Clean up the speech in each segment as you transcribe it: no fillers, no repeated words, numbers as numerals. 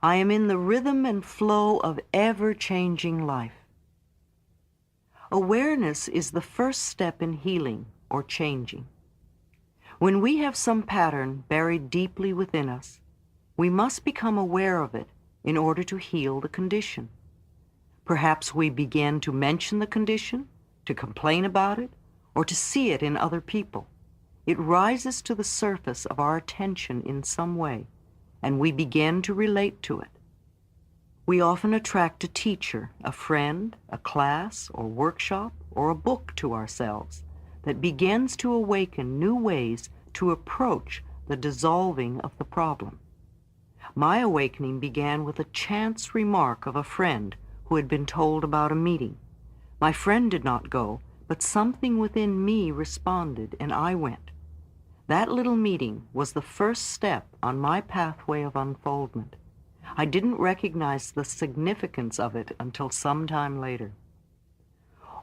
I am in the rhythm and flow of ever-changing life. Awareness is the first step in healing or changing. When we have some pattern buried deeply within us, we must become aware of it in order to heal the condition. Perhaps we begin to mention the condition, to complain about it, or to see it in other people. It rises to the surface of our attention in some way, and we begin to relate to it. We often attract a teacher, a friend, a class or workshop, or a book to ourselves that begins to awaken new ways to approach the dissolving of the problem. My awakening began with a chance remark of a friend who had been told about a meeting. My friend did not go, but something within me responded, and I went. That little meeting was the first step on my pathway of unfoldment. I didn't recognize the significance of it until some time later.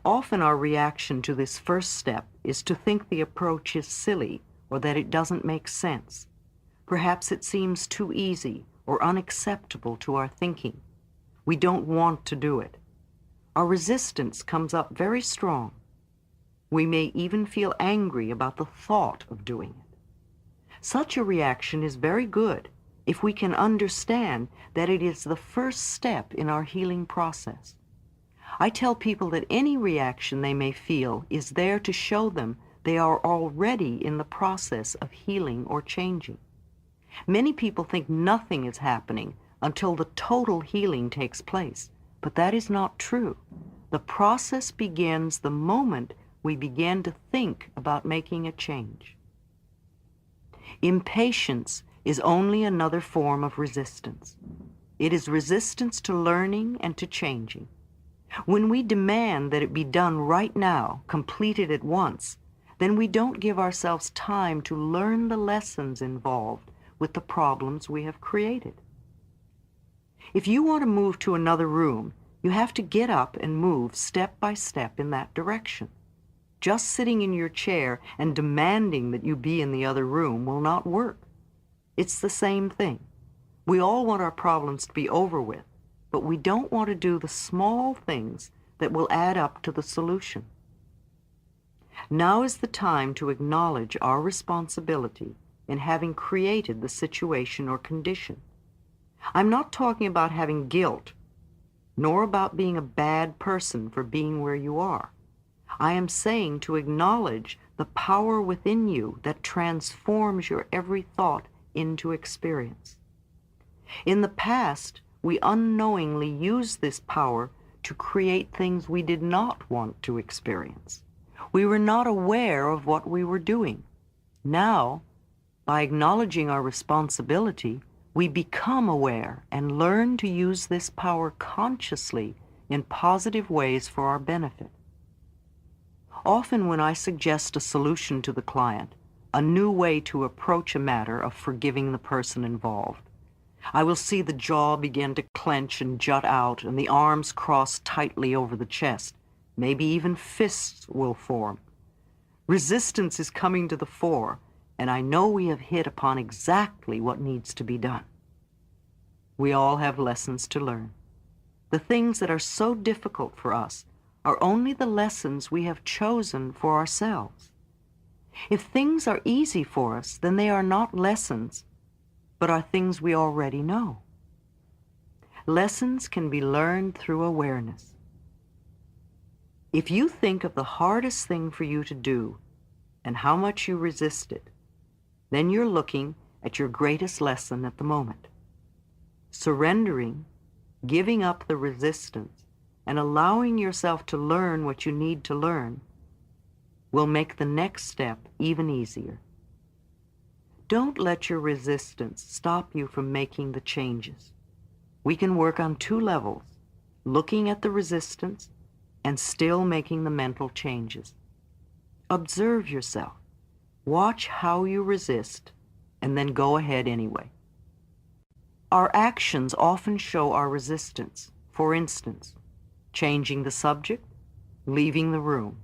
Often our reaction to this first step is to think the approach is silly or that it doesn't make sense. Perhaps it seems too easy or unacceptable to our thinking. We don't want to do it. Our resistance comes up very strong. We may even feel angry about the thought of doing it. Such a reaction is very good if we can understand that it is the first step in our healing process. I tell people that any reaction they may feel is there to show them they are already in the process of healing or changing. Many people think nothing is happening until the total healing takes place, but that is not true. The process begins the moment we begin to think about making a change. Impatience is only another form of resistance. It is resistance to learning and to changing. When we demand that it be done right now, completed at once, then we don't give ourselves time to learn the lessons involved with the problems we have created. If you want to move to another room, you have to get up and move step by step in that direction. Just sitting in your chair and demanding that you be in the other room will not work. It's the same thing. We all want our problems to be over with, but we don't want to do the small things that will add up to the solution. Now is the time to acknowledge our responsibility in having created the situation or condition. I'm not talking about having guilt, nor about being a bad person for being where you are. I am saying to acknowledge the power within you that transforms your every thought into experience. In the past, we unknowingly used this power to create things we did not want to experience. We were not aware of what we were doing. Now, by acknowledging our responsibility, we become aware and learn to use this power consciously in positive ways for our benefit. Often when I suggest a solution to the client, a new way to approach a matter of forgiving the person involved, I will see the jaw begin to clench and jut out and the arms cross tightly over the chest. Maybe even fists will form. Resistance is coming to the fore, and I know we have hit upon exactly what needs to be done. We all have lessons to learn. The things that are so difficult for us are only the lessons we have chosen for ourselves. If things are easy for us, then they are not lessons, but are things we already know. Lessons can be learned through awareness. If you think of the hardest thing for you to do and how much you resist it, then you're looking at your greatest lesson at the moment. Surrendering, giving up the resistance, and allowing yourself to learn what you need to learn will make the next step even easier. Don't let your resistance stop you from making the changes. We can work on two levels, looking at the resistance and still making the mental changes. Observe yourself. Watch how you resist, and then go ahead anyway. Our actions often show our resistance. For instance, changing the subject, leaving the room,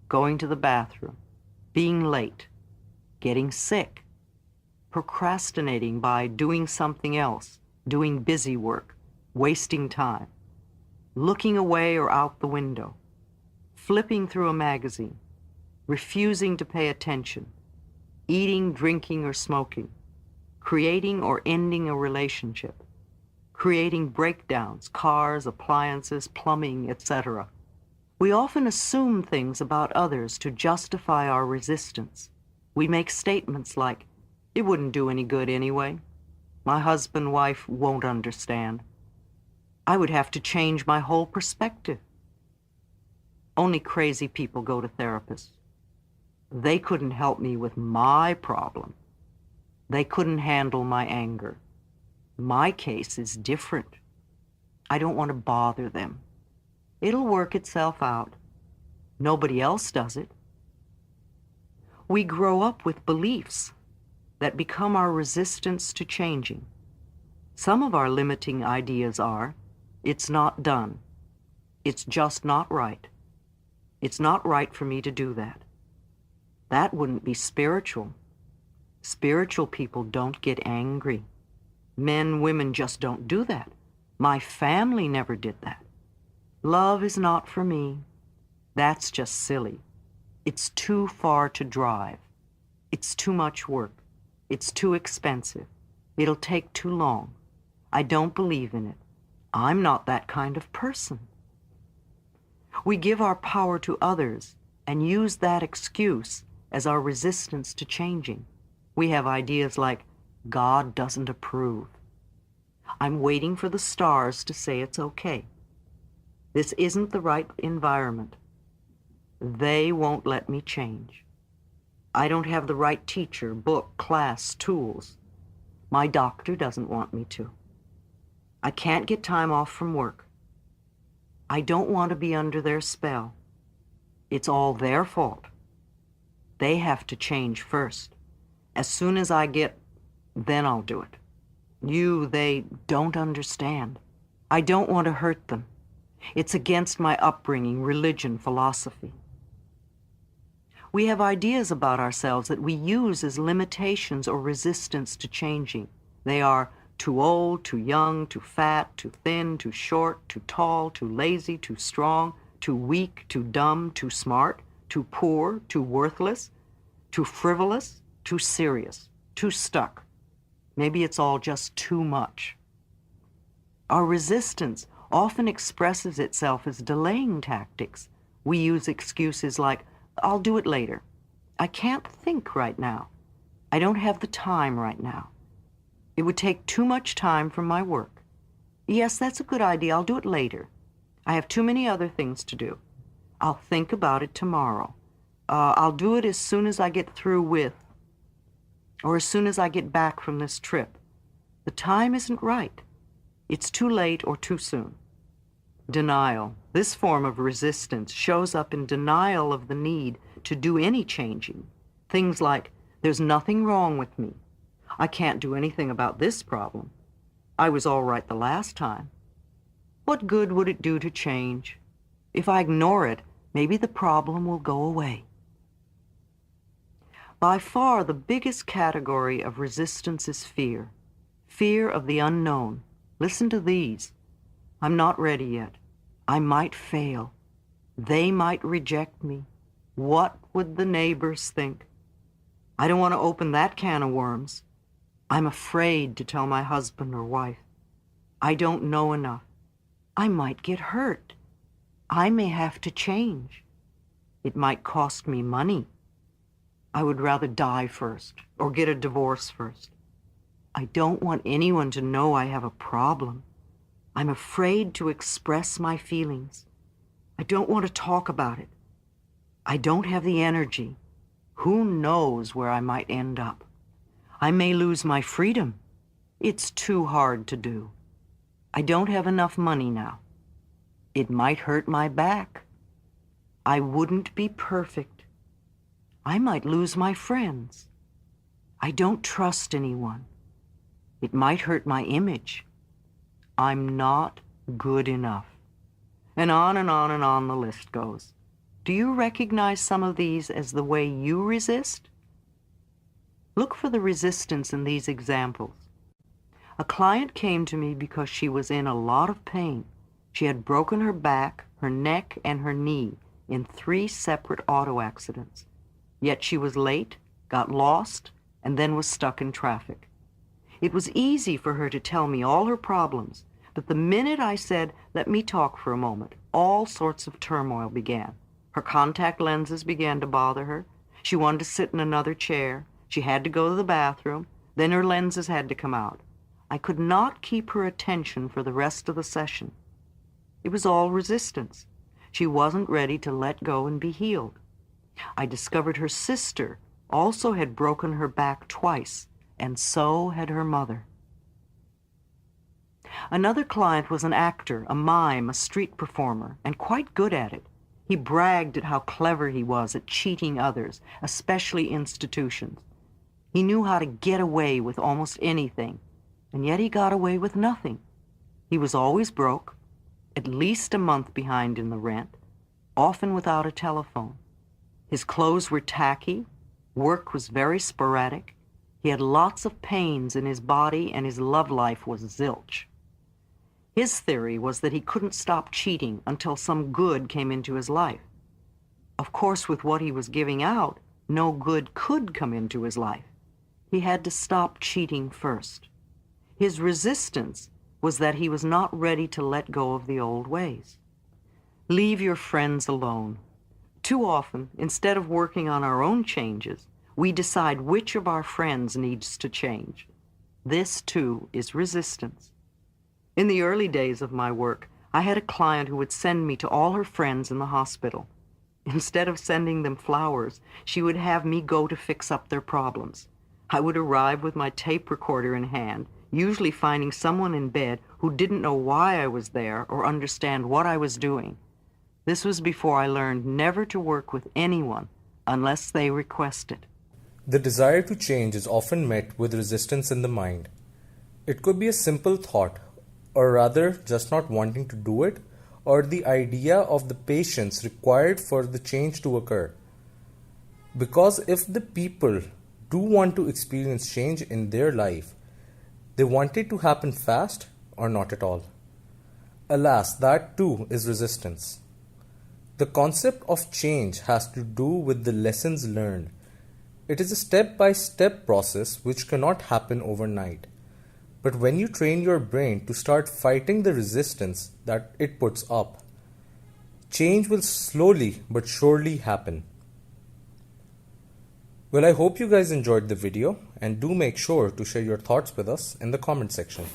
going to the bathroom, being late, getting sick, procrastinating by doing something else, doing busy work, wasting time, looking away or out the window, flipping through a magazine, refusing to pay attention, eating, drinking, or smoking, creating or ending a relationship, creating breakdowns, cars, appliances, plumbing, etc. We often assume things about others to justify our resistance. We make statements like, "It wouldn't do any good anyway. My husband, wife won't understand. I would have to change my whole perspective." Only crazy people go to therapists. They couldn't help me with my problem. They couldn't handle my anger. My case is different. I don't want to bother them. It'll work itself out. Nobody else does it. We grow up with beliefs that become our resistance to changing. Some of our limiting ideas are, it's not done. It's just not right. It's not right for me to do that. That wouldn't be spiritual. Spiritual people don't get angry. Men, women just don't do that. My family never did that. Love is not for me. That's just silly. It's too far to drive. It's too much work. It's too expensive. It'll take too long. I don't believe in it. I'm not that kind of person. We give our power to others and use that excuse as our resistance to changing. We have ideas like, God doesn't approve. I'm waiting for the stars to say it's okay. This isn't the right environment. They won't let me change. I don't have the right teacher, book, class, tools. My doctor doesn't want me to. I can't get time off from work. I don't want to be under their spell. It's all their fault. They have to change first. As soon as I get, then I'll do it. They don't understand. I don't want to hurt them. It's against my upbringing, religion, philosophy. We have ideas about ourselves that we use as limitations or resistance to changing. They are too old, too young, too fat, too thin, too short, too tall, too lazy, too strong, too weak, too dumb, too smart, too poor, too worthless, too frivolous, too serious, too stuck. Maybe it's all just too much. Our resistance often expresses itself as delaying tactics. We use excuses like, I'll do it later. I can't think right now. I don't have the time right now. It would take too much time from my work. Yes, that's a good idea. I'll do it later. I have too many other things to do. I'll think about it tomorrow. I'll do it as soon as I get through with, or as soon as I get back from this trip. The time isn't right. It's too late or too soon. Denial. This form of resistance shows up in denial of the need to do any changing. Things like, there's nothing wrong with me. I can't do anything about this problem. I was all right the last time. What good would it do to change? If I ignore it, maybe the problem will go away. By far, the biggest category of resistance is fear. Fear of the unknown. Listen to these. I'm not ready yet. I might fail. They might reject me. What would the neighbors think? I don't want to open that can of worms. I'm afraid to tell my husband or wife. I don't know enough. I might get hurt. I may have to change. It might cost me money. I would rather die first or get a divorce first. I don't want anyone to know I have a problem. I'm afraid to express my feelings. I don't want to talk about it. I don't have the energy. Who knows where I might end up? I may lose my freedom. It's too hard to do. I don't have enough money now. It might hurt my back. I wouldn't be perfect. I might lose my friends. I don't trust anyone. It might hurt my image. I'm not good enough. And on and on and on the list goes. Do you recognize some of these as the way you resist? Look for the resistance in these examples. A client came to me because she was in a lot of pain. She had broken her back, her neck, and her knee in 3 separate auto accidents. Yet she was late, got lost, and then was stuck in traffic. It was easy for her to tell me all her problems, but the minute I said, "Let me talk for a moment," all sorts of turmoil began. Her contact lenses began to bother her. She wanted to sit in another chair. She had to go to the bathroom. Then her lenses had to come out. I could not keep her attention for the rest of the session. It was all resistance. She wasn't ready to let go and be healed. I discovered her sister also had broken her back twice, and so had her mother. Another client was an actor, a mime, a street performer, and quite good at it. He bragged at how clever he was at cheating others, especially institutions. He knew how to get away with almost anything, and yet he got away with nothing. He was always broke, at least a month behind in the rent, often without a telephone. His clothes were tacky, work was very sporadic, he had lots of pains in his body, and his love life was zilch. His theory was that he couldn't stop cheating until some good came into his life. Of course, with what he was giving out, no good could come into his life. He had to stop cheating first. His resistance was that he was not ready to let go of the old ways. Leave your friends alone. Too often, instead of working on our own changes, we decide which of our friends needs to change. This, too, is resistance. In the early days of my work, I had a client who would send me to all her friends in the hospital. Instead of sending them flowers, she would have me go to fix up their problems. I would arrive with my tape recorder in hand, usually finding someone in bed who didn't know why I was there or understand what I was doing. This was before I learned never to work with anyone unless they requested. The desire to change is often met with resistance in the mind. It could be a simple thought, or rather just not wanting to do it, or the idea of the patience required for the change to occur. Because if the people do want to experience change in their life, they want it to happen fast or not at all. Alas, that too is resistance. The concept of change has to do with the lessons learned. It is a step-by-step process which cannot happen overnight. But when you train your brain to start fighting the resistance that it puts up, change will slowly but surely happen. Well, I hope you guys enjoyed the video, and do make sure to share your thoughts with us in the comment section.